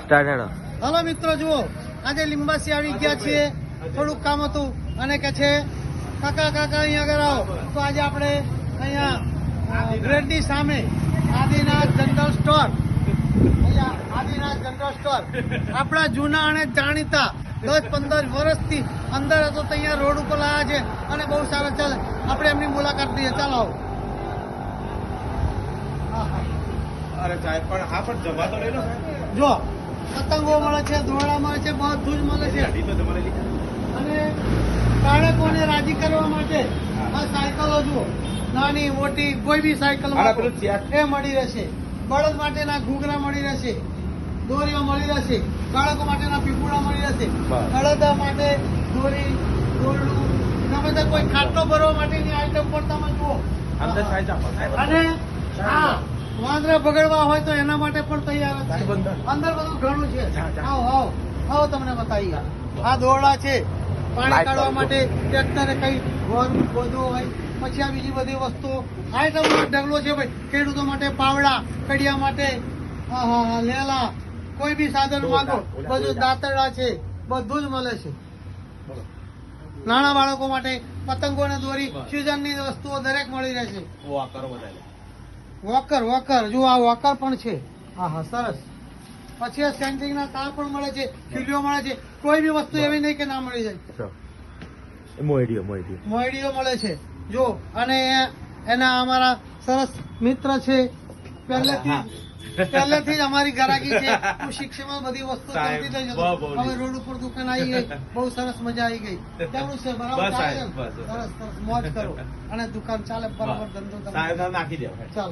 Start હેડો. હાલો મિત્રો જુઓ, આજે લીંબાસી આવી ગયા છીએ, થોડુંક કામ હતું અને કે છે કાકા અહીંયા આગળ આવો. તો આજે આપણે અહીંયા બ્રેડની સામે Adinath general store, Adinath general store આપણા જૂના અને જાણીતા 10-15 વર્ષથી અંદર હતો, તો અહીંયા રોડ ઉપર લાયા છે અને બહુ સારા ચાલે. આપણે એમની મુલાકાત લઈએ. ચાલો આવો. અરે સાહેબ પણ હા પણ જમા તો લઈ લો. જો પતંગો મળે છે, દોરડા મળે છે, બધું જ મળે છે. અને બાળકોને રાજી કરવા માટે આ સાયકલો જુઓ, નાની મોટી કોઈ બી સાયકલ એ મળી રહેશે. બળદ માટેના ઘૂઘરા મળી રહેશે, દોરીઓ મળી રહેશે, બાળકો માટેના પીપુડા મળી રહેશે, બળદ માટે દોરી, દોરડું, ગમે તે કોઈ ખાટલો ભરવા માટેની આઈટમ પણ તમે જુઓ. અને હા, વાંદરા બગડવા હોય તો એના માટે પણ તૈયાર છે. અંદર બધું ઘણું છે. આવો આવો આવો, તમને બતાવીએ. આ દોરડા છે પાણી કાઢવા માટે, ટ્રેક્ટરે કઈ બધું હોય. પછી આ બીજી બધી વસ્તુઓ આઈટમ ઢગલો છે ભાઈ. ખેડૂતો માટે પાવડા, કડિયા માટે લેલા, કોઈ બી સાધન માંગો બધું, દાંતરડા છે, બધું જ મળે છે. નાના બાળકો માટે પતંગો ને દોરી, સિઝનની વસ્તુઓ દરેક મળી રહેશે. વોકર જો આ વોકર પણ છે. હા સરસ. પછી આ સેન્ટિંગ ના તાર પણ મળે છે, ખીલીઓ મળે છે. કોઈ બી વસ્તુ એવી નહીં કે ના મળી જાય. મોયડીઓ મળે છે જો. અને એના અમારા સરસ મિત્ર છે, પહેલેથી જ અમારી ગરાગી છે. હું શિક્ષણમાં બધી વસ્તુ કરતી થઈ જતો. હવે રોડ ઉપર દુકાન આવી ગઈ, બહુ સરસ મજા આવી ગઈ. કેવું છે? બરાબર ચાલે છે? સરસ સરસ મોજ કરો અને દુકાન ચાલે બરાબર, ધંધો નાખી દે. ચાલો.